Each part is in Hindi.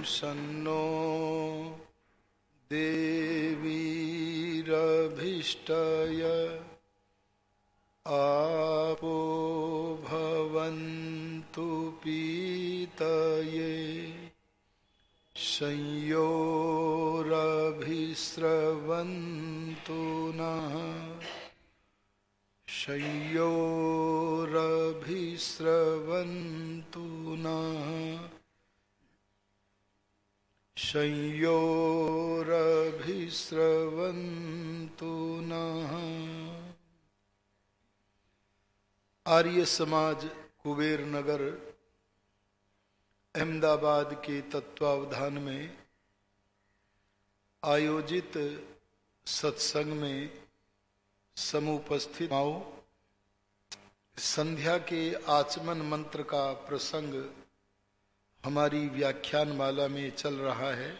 शन्नो देवीरभीष्टय आपो भवन्तु पीतये संयोरभिस्रवन्तु नः संयोरभिस्रवन्तु नः संयोरभिस्रवन्तु नः। आर्य समाज कुबेर नगर अहमदाबाद के तत्वावधान में आयोजित सत्संग में समुपस्थित आओ। संध्या के आचमन मंत्र का प्रसंग हमारी व्याख्यान माला में चल रहा है।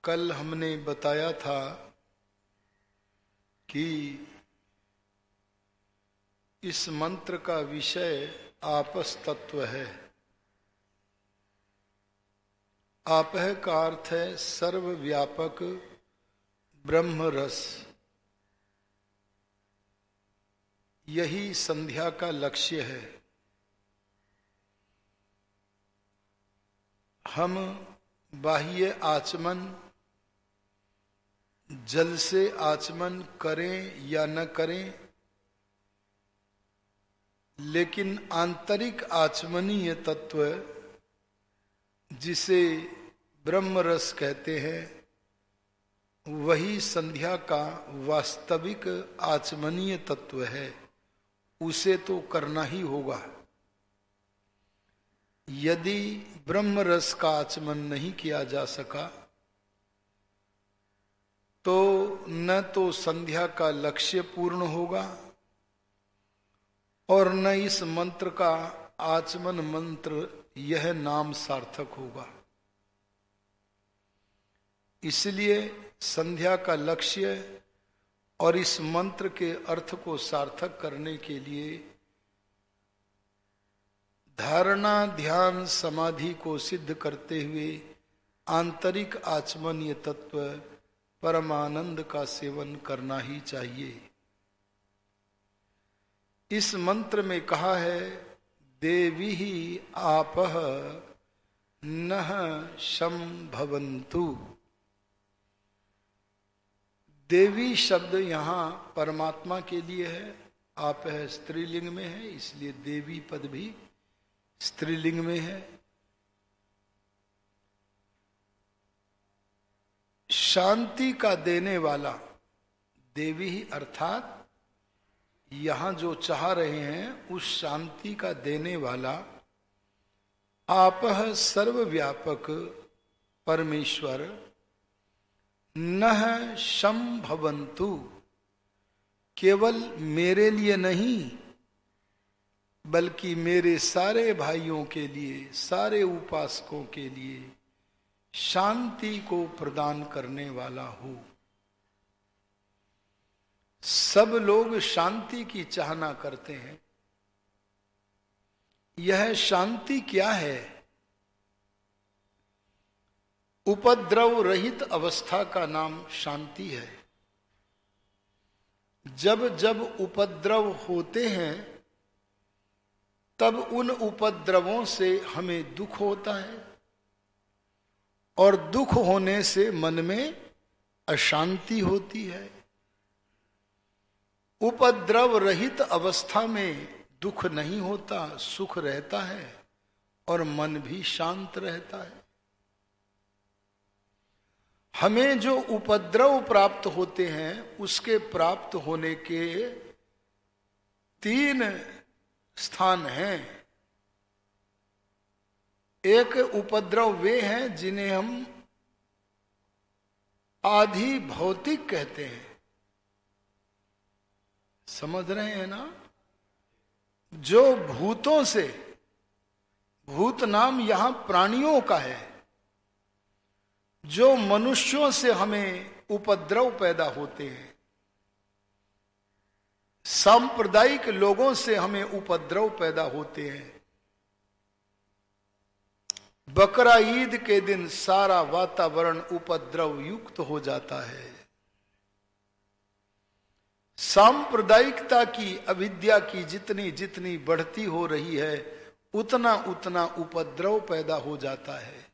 कल हमने बताया था कि इस मंत्र का विषय आपस तत्व है। आपह का अर्थ है सर्वव्यापक ब्रह्म रस। यही संध्या का लक्ष्य है। हम बाह्य आचमन जल से आचमन करें या न करें, लेकिन आंतरिक आचमनीय तत्व जिसे ब्रह्म रस कहते हैं, वही संध्या का वास्तविक आचमनीय तत्व है। उसे तो करना ही होगा। यदि ब्रह्म रस का आचमन नहीं किया जा सका तो न तो संध्या का लक्ष्य पूर्ण होगा और न इस मंत्र का आचमन मंत्र यह नाम सार्थक होगा। इसलिए संध्या का लक्ष्य और इस मंत्र के अर्थ को सार्थक करने के लिए धारणा ध्यान समाधि को सिद्ध करते हुए आंतरिक आचमनीय तत्व परमानंद का सेवन करना ही चाहिए। इस मंत्र में कहा है देवी ही आपह नः शं भवन्तु। देवी शब्द यहाँ परमात्मा के लिए है। आपह स्त्रीलिंग में है, इसलिए देवी पद भी स्त्रीलिंग में है। शांति का देने वाला देवी ही, अर्थात यहां जो चाह रहे हैं उस शांति का देने वाला आपह सर्वव्यापक परमेश्वर नः शं भवन्तु। केवल मेरे लिए नहीं बल्कि मेरे सारे भाइयों के लिए, सारे उपासकों के लिए शांति को प्रदान करने वाला हो। सब लोग शांति की चाहना करते हैं। यह शांति क्या है? उपद्रव रहित अवस्था का नाम शांति है। जब जब उपद्रव होते हैं तब उन उपद्रवों से हमें दुख होता है और दुख होने से मन में अशांति होती है। उपद्रव रहित अवस्था में दुख नहीं होता, सुख रहता है और मन भी शांत रहता है। हमें जो उपद्रव प्राप्त होते हैं उसके प्राप्त होने के 3 स्थान हैं। एक उपद्रव वे हैं जिन्हें हम आधि भौतिक कहते हैं। समझ रहे हैं ना? जो भूतों से, भूत नाम यहां प्राणियों का है, जो मनुष्यों से हमें उपद्रव पैदा होते हैं, सांप्रदायिक लोगों से हमें उपद्रव पैदा होते हैं, बकरा ईद के दिन सारा वातावरण उपद्रव युक्त हो जाता है। सांप्रदायिकता की, अविद्या की जितनी जितनी बढ़ती हो रही है उतना उतना उपद्रव पैदा हो जाता है।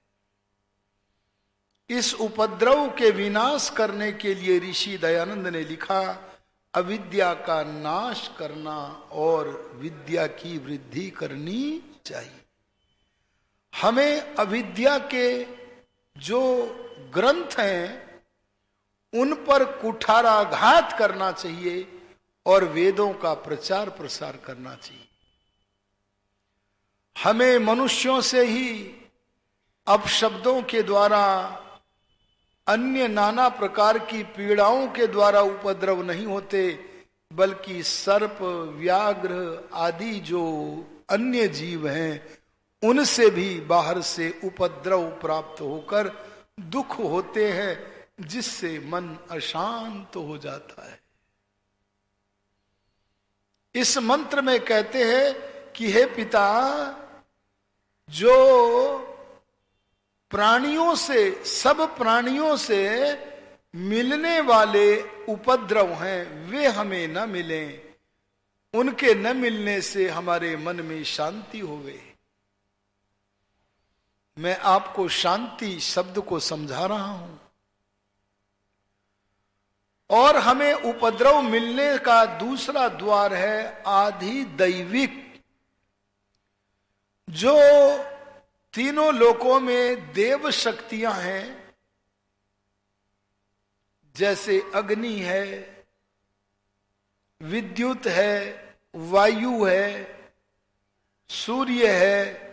इस उपद्रव के विनाश करने के लिए ऋषि दयानंद ने लिखा, अविद्या का नाश करना और विद्या की वृद्धि करनी चाहिए। हमें अविद्या के जो ग्रंथ हैं उन पर कुठाराघात करना चाहिए और वेदों का प्रचार प्रसार करना चाहिए। हमें मनुष्यों से ही अपशब्दों के द्वारा, अन्य नाना प्रकार की पीड़ाओं के द्वारा उपद्रव नहीं होते, बल्कि सर्प, व्याघ्र आदि जो अन्य जीव हैं उनसे भी बाहर से उपद्रव प्राप्त होकर दुख होते हैं, जिससे मन अशांत हो जाता है। इस मंत्र में कहते हैं कि हे पिता, जो प्राणियों से, सब प्राणियों से मिलने वाले उपद्रव हैं वे हमें न मिलें, उनके न मिलने से हमारे मन में शांति होवे। मैं आपको शांति शब्द को समझा रहा हूं। और हमें उपद्रव मिलने का दूसरा द्वार है आधि दैविक, जो तीनों लोकों में देव शक्तियां हैं, जैसे अग्नि है, विद्युत है, वायु है, सूर्य है।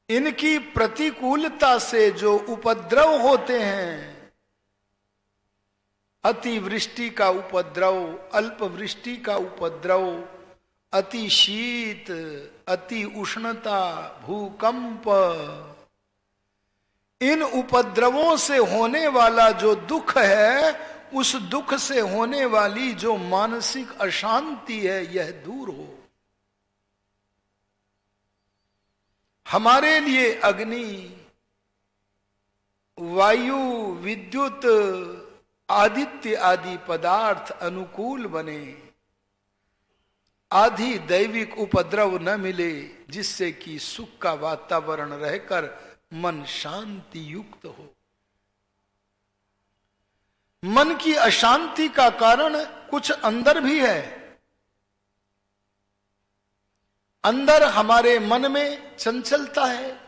इनकी प्रतिकूलता से जो उपद्रव होते हैं, अतिवृष्टि का उपद्रव, अल्प वृष्टि का उपद्रव, अति शीत, अति उष्णता, भूकंप, इन उपद्रवों से होने वाला जो दुख है, उस दुख से होने वाली जो मानसिक अशांति है, यह दूर हो। हमारे लिए अग्नि, वायु, विद्युत, आदित्य आदि पदार्थ अनुकूल बने, आधि दैविक उपद्रव न मिले, जिससे कि सुख का वातावरण रहकर मन शांति युक्त हो। मन की अशांति का कारण कुछ अंदर भी है। अंदर हमारे मन में चंचलता है,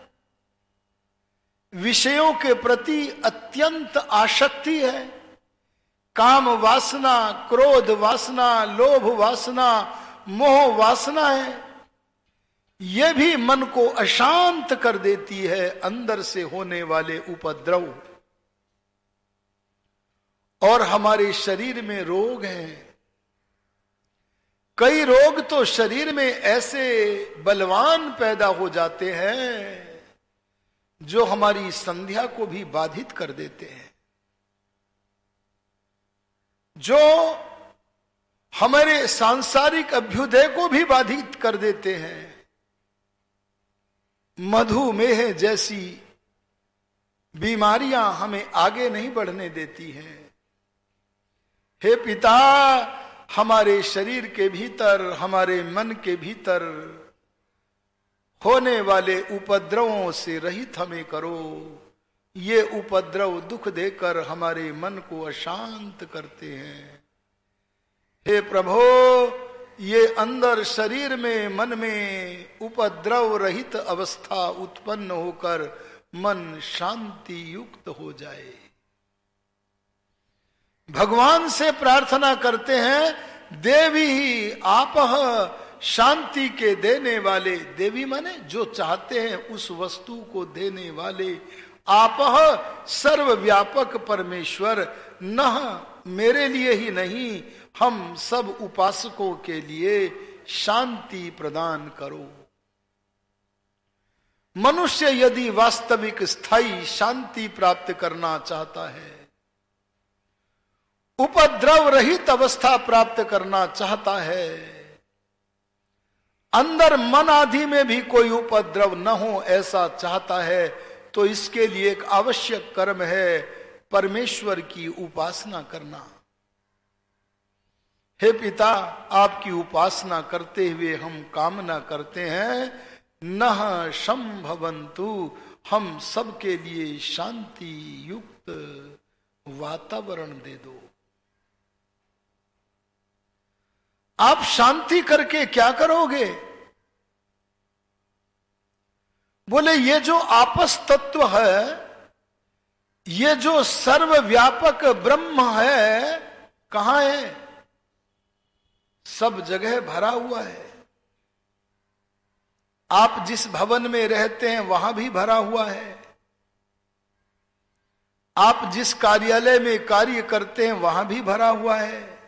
विषयों के प्रति अत्यंत आसक्ति है, काम वासना, क्रोध वासना, लोभ वासना, मोह वासना है। यह भी मन को अशांत कर देती है, अंदर से होने वाले उपद्रव। और हमारे शरीर में रोग हैं, कई रोग तो शरीर में ऐसे बलवान पैदा हो जाते हैं जो हमारी संध्या को भी बाधित कर देते हैं, जो हमारे सांसारिक अभ्युदय को भी बाधित कर देते हैं। मधुमेह जैसी बीमारियां हमें आगे नहीं बढ़ने देती हैं। हे पिता, हमारे शरीर के भीतर, हमारे मन के भीतर होने वाले उपद्रवों से रहित हमें करो। ये उपद्रव दुख देकर हमारे मन को अशांत करते हैं। हे प्रभो, ये अंदर शरीर में, मन में उपद्रव रहित अवस्था उत्पन्न होकर मन शांति युक्त हो जाए। भगवान से प्रार्थना करते हैं, देवी ही आपह, शांति के देने वाले। देवी माने जो चाहते हैं उस वस्तु को देने वाले। आपह, सर्वव्यापक परमेश्वर। न मेरे लिए ही नहीं, हम सब उपासकों के लिए शांति प्रदान करो। मनुष्य यदि वास्तविक स्थायी शांति प्राप्त करना चाहता है, उपद्रव रहित अवस्था प्राप्त करना चाहता है, अंदर मन आदि में भी कोई उपद्रव न हो ऐसा चाहता है, तो इसके लिए एक आवश्यक कर्म है परमेश्वर की उपासना करना। हे पिता, आपकी उपासना करते हुए हम कामना करते हैं, नः संभवन्तु, हम सबके लिए शांति युक्त वातावरण दे दो। आप शांति करके क्या करोगे? बोले ये जो आपस तत्व है, ये जो सर्वव्यापक ब्रह्म है, कहां है? सब जगह भरा हुआ है। आप जिस भवन में रहते हैं वहां भी भरा हुआ है। आप जिस कार्यालय में कार्य करते हैं वहां भी भरा हुआ है।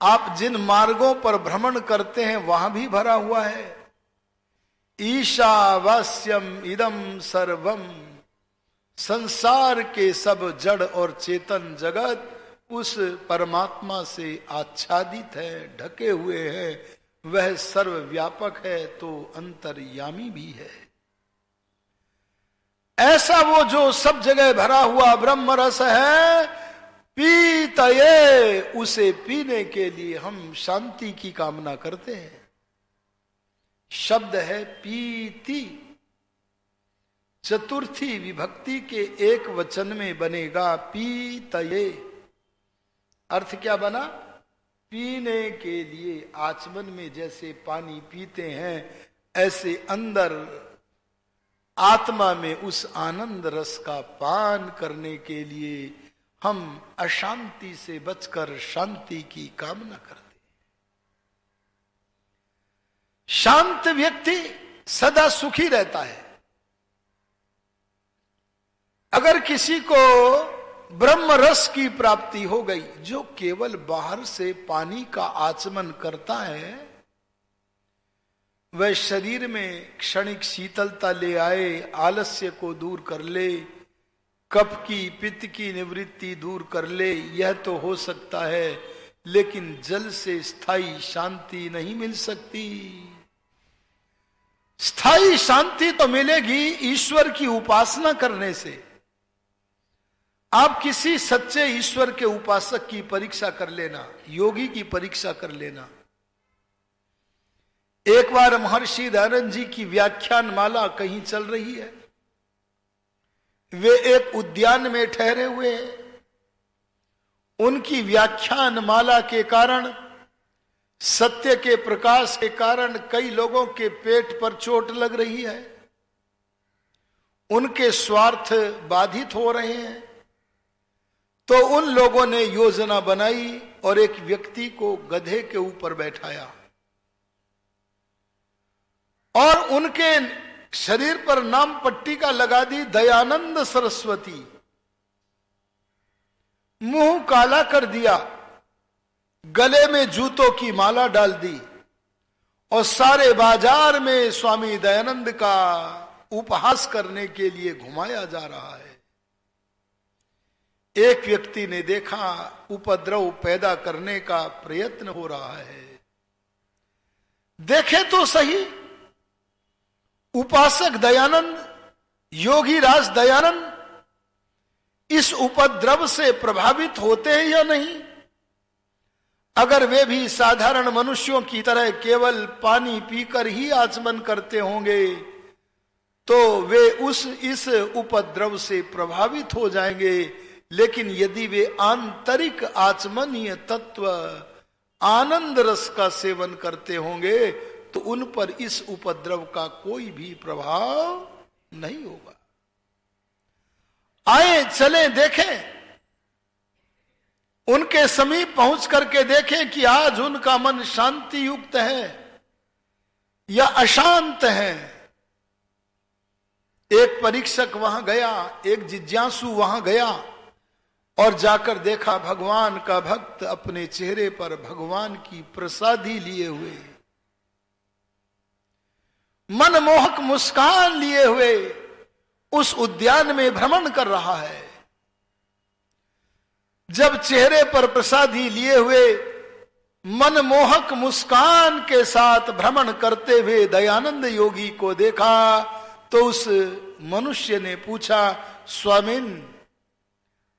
आप जिन मार्गों पर भ्रमण करते हैं वहां भी भरा हुआ है। ईशावास्यम इदम सर्वम, संसार के सब जड़ और चेतन जगत उस परमात्मा से आच्छादित है, ढके हुए हैं। वह सर्वव्यापक है तो अंतर्यामी भी है। ऐसा वो जो सब जगह भरा हुआ ब्रह्म रस है, पीतये, उसे पीने के लिए हम शांति की कामना करते हैं। शब्द है पीति, चतुर्थी विभक्ति के एक वचन में बनेगा पीतये। अर्थ क्या बना? पीने के लिए। आचमन में जैसे पानी पीते हैं, ऐसे अंदर आत्मा में उस आनंद रस का पान करने के लिए हम अशांति से बचकर शांति की कामना करते हैं। शांत व्यक्ति सदा सुखी रहता है। अगर किसी को ब्रह्म रस की प्राप्ति हो गई, जो केवल बाहर से पानी का आचमन करता है, वह शरीर में क्षणिक शीतलता ले आए, आलस्य को दूर कर ले, कफ की पित्त की निवृत्ति दूर कर ले, यह तो हो सकता है, लेकिन जल से स्थायी शांति नहीं मिल सकती। स्थायी शांति तो मिलेगी ईश्वर की उपासना करने से। आप किसी सच्चे ईश्वर के उपासक की परीक्षा कर लेना, योगी की परीक्षा कर लेना। एक बार महर्षि दयानंद जी की व्याख्यान माला कहीं चल रही है। वे एक उद्यान में ठहरे हुए हैं। उनकी व्याख्यान माला के कारण, सत्य के प्रकाश के कारण कई लोगों के पेट पर चोट लग रही है। उनके स्वार्थ बाधित हो रहे हैं। तो उन लोगों ने योजना बनाई और एक व्यक्ति को गधे के ऊपर बैठाया और उनके शरीर पर नाम पट्टिका लगा दी, दयानंद सरस्वती। मुंह काला कर दिया, गले में जूतों की माला डाल दी और सारे बाजार में स्वामी दयानंद का उपहास करने के लिए घुमाया जा रहा है। एक व्यक्ति ने देखा उपद्रव पैदा करने का प्रयत्न हो रहा है। देखे तो सही, उपासक दयानंद, योगी राज दयानंद इस उपद्रव से प्रभावित होते हैं या नहीं? अगर वे भी साधारण मनुष्यों की तरह केवल पानी पीकर ही आचमन करते होंगे, तो वे इस उपद्रव से प्रभावित हो जाएंगे। लेकिन यदि वे आंतरिक आचमनीय तत्व आनंद रस का सेवन करते होंगे, तो उन पर इस उपद्रव का कोई भी प्रभाव नहीं होगा। आए चले देखें, उनके समीप पहुंच करके देखें कि आज उनका मन शांति युक्त है या अशांत है। एक परीक्षक वहां गया, एक जिज्ञासु वहां गया और जाकर देखा भगवान का भक्त अपने चेहरे पर भगवान की प्रसादी लिए हुए, मनमोहक मुस्कान लिए हुए उस उद्यान में भ्रमण कर रहा है। जब चेहरे पर प्रसादी लिए हुए मनमोहक मुस्कान के साथ भ्रमण करते हुए दयानंद योगी को देखा तो उस मनुष्य ने पूछा, स्वामिन,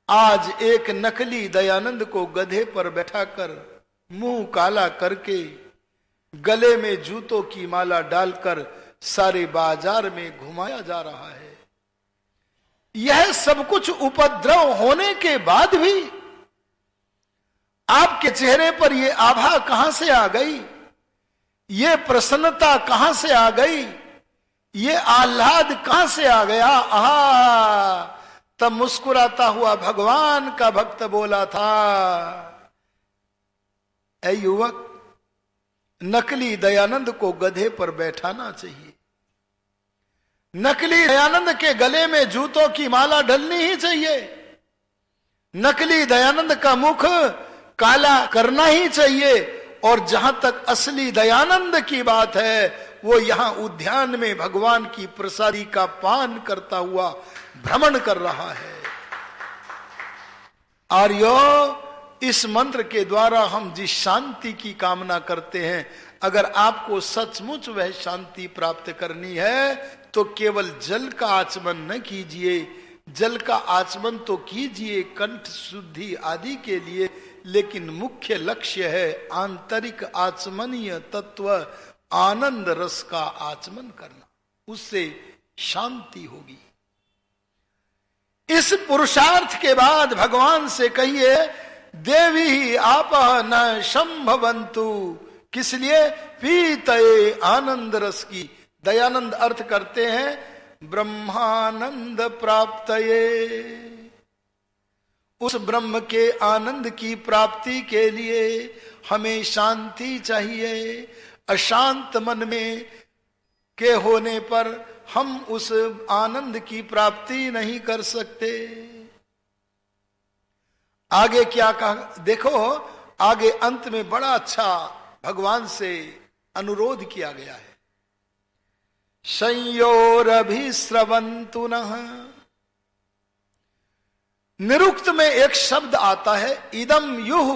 आज एक नकली दयानंद को गधे पर बैठाकर, मुंह काला करके, गले में जूतों की माला डालकर सारे बाजार में घुमाया जा रहा है। यह सब कुछ उपद्रव होने के बाद भी आपके चेहरे पर यह आभा कहां से आ गई, ये प्रसन्नता कहां से आ गई, ये आह्लाद कहां से आ गया? आहा! तब मुस्कुराता हुआ भगवान का भक्त बोला था, ऐ युवक, नकली दयानंद को गधे पर बैठाना चाहिए। नकली दयानंद के गले में जूतों की माला डलनी ही चाहिए। नकली दयानंद का मुख काला करना ही चाहिए। और जहां तक असली दयानंद की बात है, वो यहां उद्यान में भगवान की प्रसादी का पान करता हुआ भ्रमण कर रहा है। आर्यो, इस मंत्र के द्वारा हम जिस शांति की कामना करते हैं, अगर आपको सचमुच वह शांति प्राप्त करनी है तो केवल जल का आचमन न कीजिए। जल का आचमन तो कीजिए कंठ शुद्धि आदि के लिए, लेकिन मुख्य लक्ष्य है आंतरिक आचमनीय तत्व आनंद रस का आचमन करना, उससे शांति होगी। इस पुरुषार्थ के बाद भगवान से कहिए, देवी आप न संभवंतु, किस लिए? पीतये आनंद रस की। दयानंद अर्थ करते हैं ब्रह्मानंद प्राप्तये। उस ब्रह्म के आनंद की प्राप्ति के लिए हमें शांति चाहिए। अशांत मन में के होने पर हम उस आनंद की प्राप्ति नहीं कर सकते। आगे क्या कहा देखो, आगे अंत में बड़ा अच्छा भगवान से अनुरोध किया गया है। संयोरभिस्रवन्तु नः। निरुक्त में एक शब्द आता है इदम युह।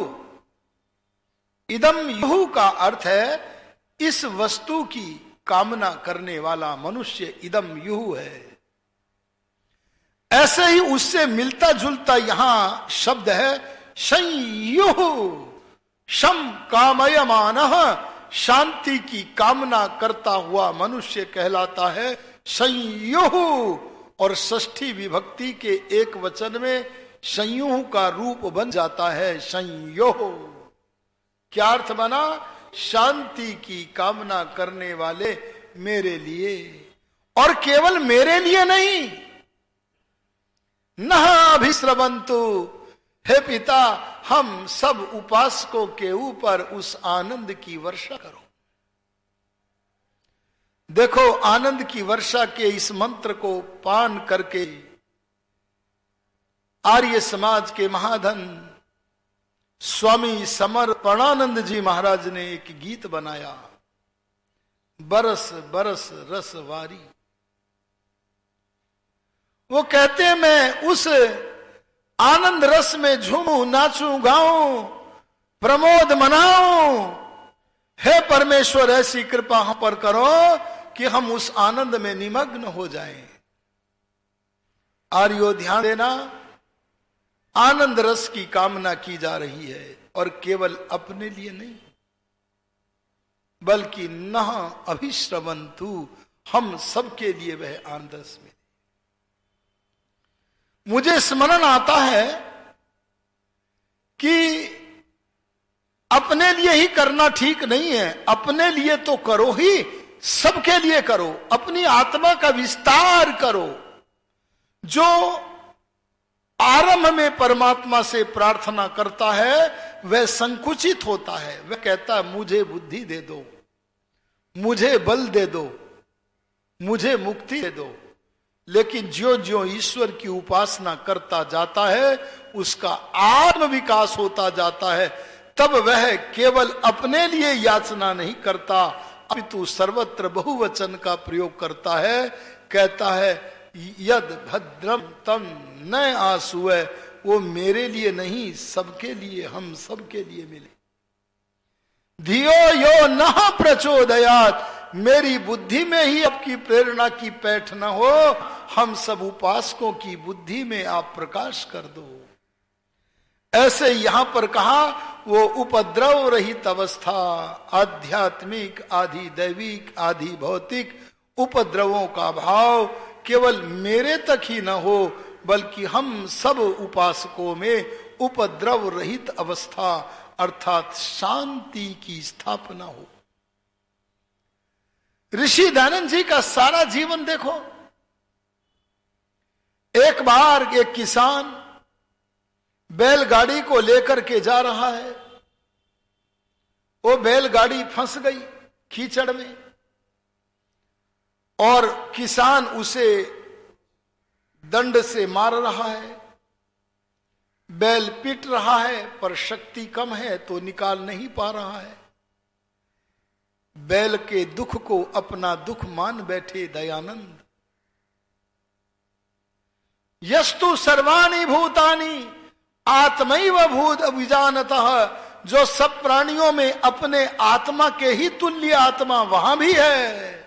इदम युह का अर्थ है इस वस्तु की कामना करने वाला मनुष्य इदम युह है। ऐसे ही उससे मिलता जुलता यहां शब्द है संयुह। शम कामयमानः, शांति की कामना करता हुआ मनुष्य कहलाता है संयुह। और षष्ठी विभक्ति के एक वचन में संयुह का रूप बन जाता है संयोह। क्या अर्थ बना? शांति की कामना करने वाले मेरे लिए, और केवल मेरे लिए नहीं। न अभिस्रवंतु, हे पिता, हम सब उपासकों के ऊपर उस आनंद की वर्षा करो। देखो, आनंद की वर्षा के इस मंत्र को पान करके आर्य समाज के महाधन स्वामी समर्पणानंद जी महाराज ने एक गीत बनाया, बरस बरस रसवारी। वो कहते हैं, मैं उस आनंद रस में झूमूं, नाचूं, गाऊं, प्रमोद मनाऊं। हे परमेश्वर, ऐसी कृपा हम पर करो कि हम उस आनंद में निमग्न हो जाएं। आर्यो, ध्यान देना, आनंद रस की कामना की जा रही है, और केवल अपने लिए नहीं, बल्कि न अभिश्रवंतु, हम सबके लिए वह आनंद रस में। मुझे स्मरण आता है कि अपने लिए ही करना ठीक नहीं है। अपने लिए तो करो ही, सबके लिए करो, अपनी आत्मा का विस्तार करो। जो आरंभ में परमात्मा से प्रार्थना करता है वह संकुचित होता है। वह कहता है, मुझे बुद्धि दे दो, मुझे बल दे दो, मुझे मुक्ति दे दो। लेकिन ज्यों ज्यों ईश्वर की उपासना करता जाता है, उसका आत्म विकास होता जाता है। तब वह केवल अपने लिए याचना नहीं करता, अपितु सर्वत्र बहुवचन का प्रयोग करता है। कहता है, यद भद्रम तम न आसुए, वो मेरे लिए नहीं, सबके लिए, हम सबके लिए मिले। धियो यो न प्रचोदयात, मेरी बुद्धि में ही आपकी प्रेरणा की पैठ न हो, हम सब उपासकों की बुद्धि में आप प्रकाश कर दो। ऐसे यहां पर कहा वो उपद्रव रहित अवस्था, आध्यात्मिक आधि दैविक आधि भौतिक उपद्रवों का भाव केवल मेरे तक ही न हो, बल्कि हम सब उपासकों में उपद्रव रहित अवस्था अर्थात शांति की स्थापना हो। ऋषि दयानंद जी का सारा जीवन देखो। एक बार एक किसान बैलगाड़ी को लेकर के जा रहा है, वो बैलगाड़ी फंस गई कीचड़ में और किसान उसे दंड से मार रहा है। बैल पीट रहा है पर शक्ति कम है तो निकाल नहीं पा रहा है। बैल के दुख को अपना दुख मान बैठे दयानंद। यस्तु सर्वाणि भूतानि आत्मैव भूत अभिजानतः, जो सब प्राणियों में अपने आत्मा के ही तुल्य आत्मा वहां भी है,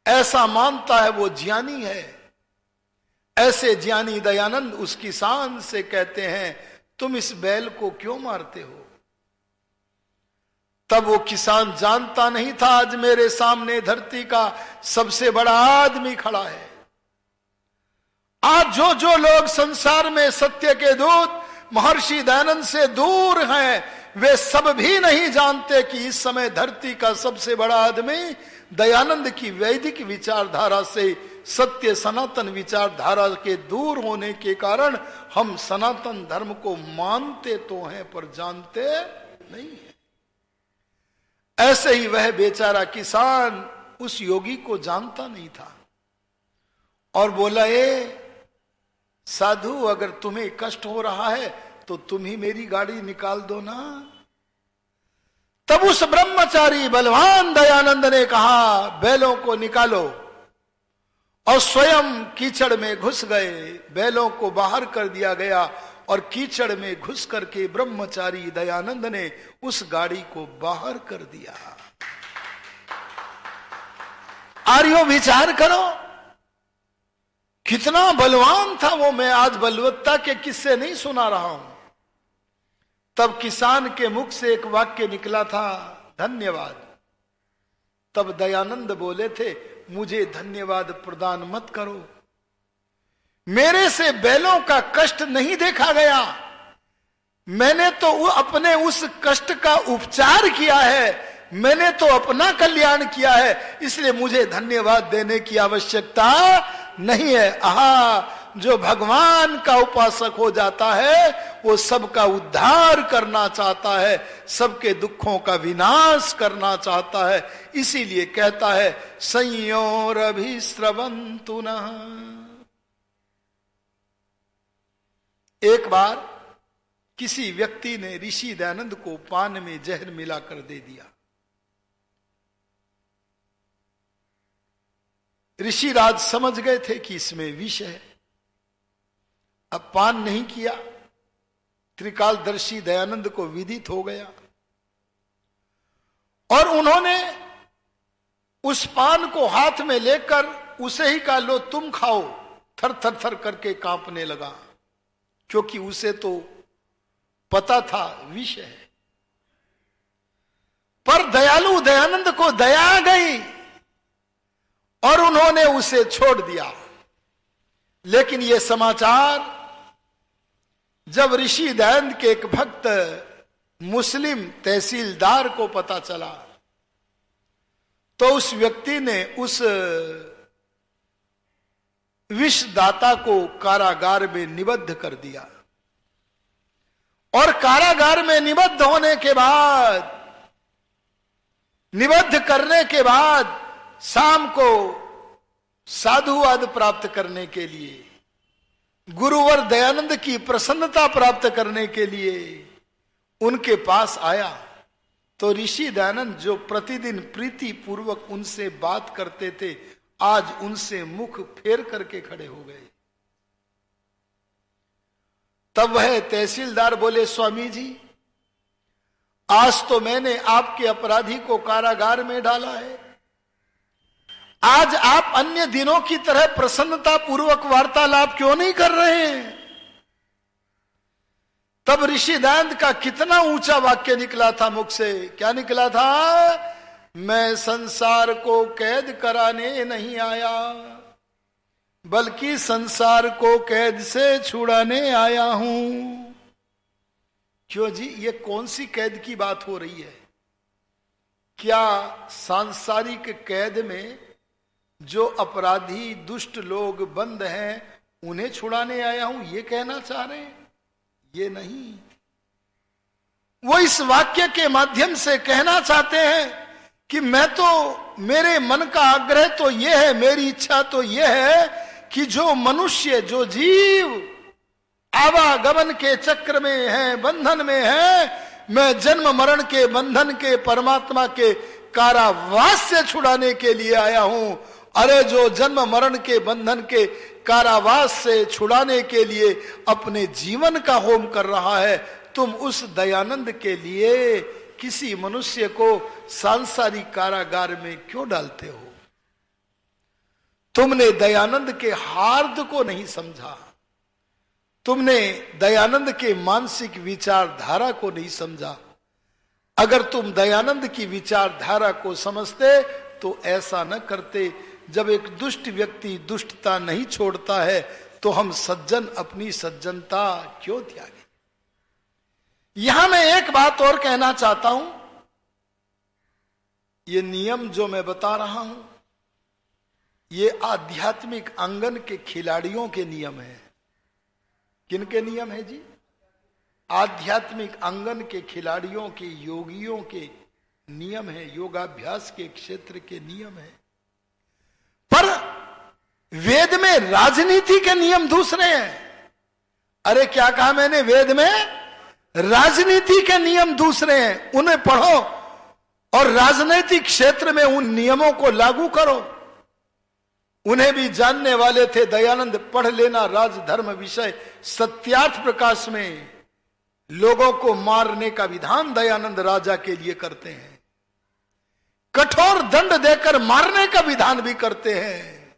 ऐसा मानता है वो ज्ञानी है। ऐसे ज्ञानी दयानंद उस किसान से कहते हैं, तुम इस बैल को क्यों मारते हो? तब वो किसान जानता नहीं था आज मेरे सामने धरती का सबसे बड़ा आदमी खड़ा है। आज जो जो लोग संसार में सत्य के दूत महर्षि दयानंद से दूर हैं, वे सब भी नहीं जानते कि इस समय धरती का सबसे बड़ा आदमी दयानंद की वैदिक विचारधारा से, सत्य सनातन विचारधारा के दूर होने के कारण हम सनातन धर्म को मानते तो हैं पर जानते नहीं है। ऐसे ही वह बेचारा किसान उस योगी को जानता नहीं था और बोला, ए साधु, अगर तुम्हें कष्ट हो रहा है तो तुम ही मेरी गाड़ी निकाल दो ना। तब उस ब्रह्मचारी बलवान दयानंद ने कहा, बैलों को निकालो, और स्वयं कीचड़ में घुस गए। बैलों को बाहर कर दिया गया और कीचड़ में घुस करके ब्रह्मचारी दयानंद ने उस गाड़ी को बाहर कर दिया। आर्यों विचार करो, कितना बलवान था वो। मैं आज बलवत्ता के किस्से नहीं सुना रहा हूं। तब किसान के मुख से एक वाक्य निकला था, धन्यवाद। तब दयानंद बोले थे, मुझे धन्यवाद प्रदान मत करो, मेरे से बैलों का कष्ट नहीं देखा गया, मैंने तो अपने उस कष्ट का उपचार किया है, मैंने तो अपना कल्याण किया है, इसलिए मुझे धन्यवाद देने की आवश्यकता नहीं है। आहा, जो भगवान का उपासक हो जाता है वो सबका उद्धार करना चाहता है, सबके दुखों का विनाश करना चाहता है। इसीलिए कहता है, संयोरभिस्रवन्तु नः। एक बार किसी व्यक्ति ने ऋषि दयानंद को पान में जहर मिलाकर दे दिया। ऋषिराज समझ गए थे कि इसमें विष है। अब पान नहीं किया, त्रिकालदर्शी दयानंद को विदित हो गया और उन्होंने उस पान को हाथ में लेकर उसे ही कहा, लो तुम खाओ। थर थर थर करके कांपने लगा, क्योंकि उसे तो पता था विष है। पर दयालु दयानंद को दया आ गई और उन्होंने उसे छोड़ दिया। लेकिन यह समाचार जब ऋषि दयानंद के एक भक्त मुस्लिम तहसीलदार को पता चला, तो उस व्यक्ति ने उस विषदाता को कारागार में निबद्ध कर दिया। और कारागार में निबद्ध होने के बाद, निबद्ध करने के बाद शाम को साधुवाद प्राप्त करने के लिए, गुरुवर दयानंद की प्रसन्नता प्राप्त करने के लिए उनके पास आया। तो ऋषि दयानंद जो प्रतिदिन प्रीति पूर्वक उनसे बात करते थे, आज उनसे मुख फेर करके खड़े हो गए। तब वह तहसीलदार बोले, स्वामी जी, आज तो मैंने आपके अपराधी को कारागार में डाला है, आज आप अन्य दिनों की तरह प्रसन्नता पूर्वक वार्तालाप क्यों नहीं कर रहे हैं? तब ऋषि दयानंद का कितना ऊंचा वाक्य निकला था मुख से। क्या निकला था? मैं संसार को कैद कराने नहीं आया, बल्कि संसार को कैद से छुड़ाने आया हूं। क्यों जी, ये कौन सी कैद की बात हो रही है? क्या सांसारिक कैद में जो अपराधी दुष्ट लोग बंद हैं उन्हें छुड़ाने आया हूं, ये कहना चाह रहे हैं? ये नहीं, वो इस वाक्य के माध्यम से कहना चाहते हैं कि मैं तो, मेरे मन का आग्रह तो यह है, मेरी इच्छा तो यह है कि जो मनुष्य, जो जीव आवागमन के चक्र में है, बंधन में है, मैं जन्म मरण के बंधन के परमात्मा के कारावास से छुड़ाने के लिए आया हूं। अरे जो जन्म मरण के बंधन के कारावास से छुड़ाने के लिए अपने जीवन का होम कर रहा है, तुम उस दयानंद के लिए किसी मनुष्य को सांसारिक कारागार में क्यों डालते हो? तुमने दयानंद के हार्द को नहीं समझा, तुमने दयानंद के मानसिक विचारधारा को नहीं समझा। अगर तुम दयानंद की विचारधारा को समझते तो ऐसा न करते। जब एक दुष्ट व्यक्ति दुष्टता नहीं छोड़ता है तो हम सज्जन अपनी सज्जनता क्यों त्यागे? यहां मैं एक बात और कहना चाहता हूं। ये नियम जो मैं बता रहा हूं, ये आध्यात्मिक आंगन के खिलाड़ियों के नियम है। किनके नियम है जी? आध्यात्मिक आंगन के खिलाड़ियों के, योगियों के नियम है, योगाभ्यास के क्षेत्र के नियम है। पर वेद में राजनीति के नियम दूसरे हैं। अरे क्या कहा मैंने? वेद में राजनीति के नियम दूसरे हैं, उन्हें पढ़ो और राजनीतिक क्षेत्र में उन नियमों को लागू करो। उन्हें भी जानने वाले थे दयानंद। पढ़ लेना राजधर्म विषय सत्यार्थ प्रकाश में। लोगों को मारने का विधान दयानंद राजा के लिए करते हैं, कठोर दंड देकर मारने का विधान भी करते हैं।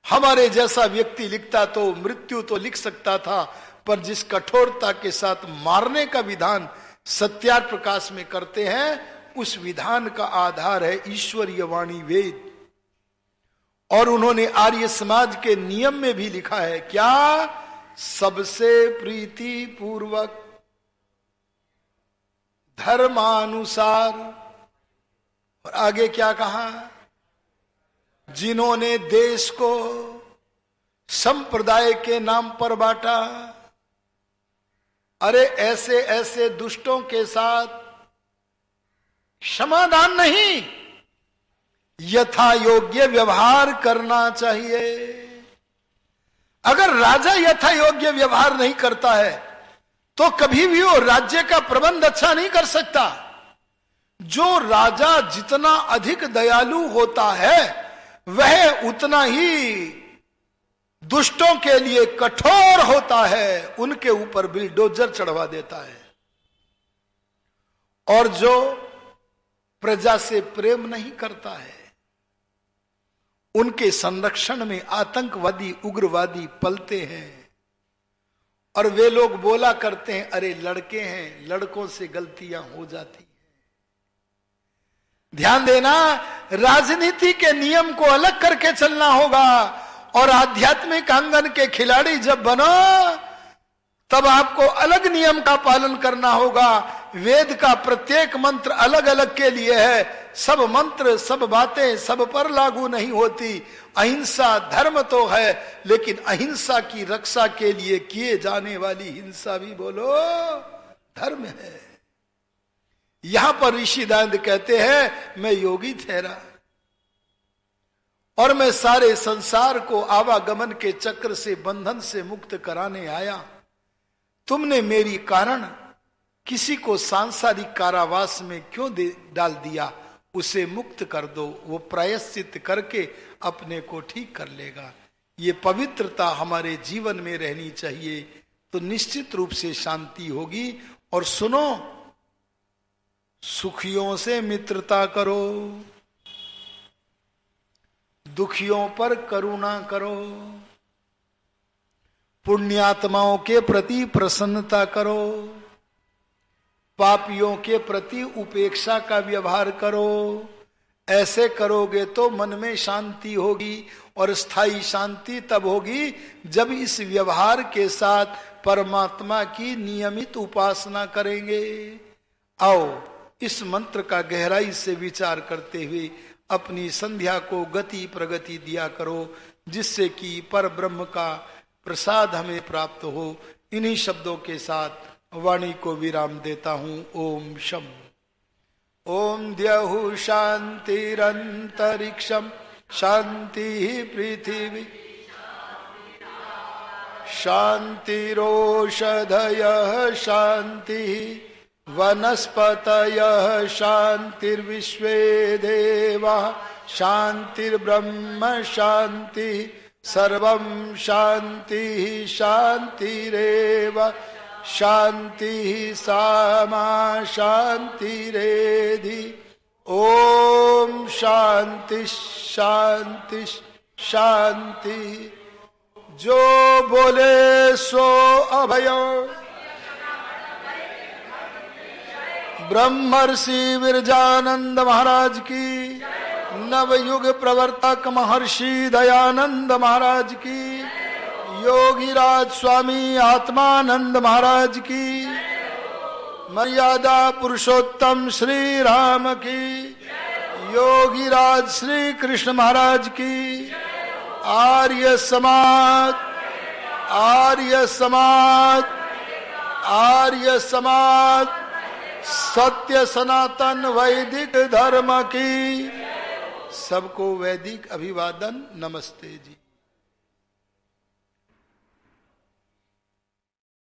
हमारे जैसा व्यक्ति लिखता तो मृत्यु तो लिख सकता था, पर जिस कठोरता के साथ मारने का विधान सत्यार्थ प्रकाश में करते हैं, उस विधान का आधार है ईश्वरीय वाणी वेद। और उन्होंने आर्य समाज के नियम में भी लिखा है क्या? सबसे प्रीति पूर्वक धर्मानुसार। और आगे क्या कहा? जिन्होंने देश को संप्रदाय के नाम पर बांटा, अरे ऐसे ऐसे दुष्टों के साथ क्षमादान नहीं, यथा योग्य व्यवहार करना चाहिए। अगर राजा यथा योग्य व्यवहार नहीं करता है तो कभी भी वो राज्य का प्रबंध अच्छा नहीं कर सकता। जो राजा जितना अधिक दयालु होता है वह उतना ही दुष्टों के लिए कठोर होता है, उनके ऊपर बिल्डोजर चढ़वा देता है। और जो प्रजा से प्रेम नहीं करता है, उनके संरक्षण में आतंकवादी उग्रवादी पलते हैं। और वे लोग बोला करते हैं, अरे लड़के हैं, लड़कों से गलतियां हो जाती हैं। ध्यान देना, राजनीति के नियम को अलग करके चलना होगा। और आध्यात्मिक आंगन के खिलाड़ी जब बनो तब आपको अलग नियम का पालन करना होगा। वेद का प्रत्येक मंत्र अलग अलग के लिए है। सब मंत्र, सब बातें सब पर लागू नहीं होती। अहिंसा धर्म तो है, लेकिन अहिंसा की रक्षा के लिए किए जाने वाली हिंसा भी बोलो धर्म है। यहां पर ऋषि दयानंद कहते हैं, मैं योगी ठहरा और मैं सारे संसार को आवागमन के चक्र से, बंधन से मुक्त कराने आया। तुमने मेरी कारण किसी को सांसारिक कारावास में क्यों डाल दिया? उसे मुक्त कर दो, वो प्रायश्चित करके अपने को ठीक कर लेगा। ये पवित्रता हमारे जीवन में रहनी चाहिए, तो निश्चित रूप से शांति होगी। और सुनो, सुखियों से मित्रता करो, दुखियों पर करुणा करो, पुण्यात्माओं के प्रति प्रसन्नता करो, पापियों के प्रति उपेक्षा का व्यवहार करो। ऐसे करोगे तो मन में शांति होगी, और स्थायी शांति तब होगी जब इस व्यवहार के साथ परमात्मा की नियमित उपासना करेंगे। आओ इस मंत्र का गहराई से विचार करते हुए अपनी संध्या को गति प्रगति दिया करो, जिससे कि पर ब्रह्म का प्रसाद हमें प्राप्त हो। इन्हीं शब्दों के साथ वाणी को विराम देता हूं। ओम शम। ओम द्यहु शांतिरंतरिक्षम शांति पृथिवी शांतिरोषधयः शांति वनस्पतयः शांतिर्विश्वे देवाः शांतिर्ब्रह्म शांति सर्वं शांति शांतिरेव शांति सामा शांतिरेधि। ओम शांति शांति शांति। जो बोले सो अभय। ब्रह्मर्षि विरजानंद महाराज की, नवयुग प्रवर्तक महर्षि दयानंद महाराज की, योगीराज स्वामी आत्मानंद महाराज की, मर्यादा पुरुषोत्तम श्री राम की, योगीराज श्री कृष्ण महाराज की, आर्य समाज आर्य समाज आर्य समाज सत्य सनातन वैदिक धर्म की। सबको वैदिक अभिवादन। नमस्ते जी।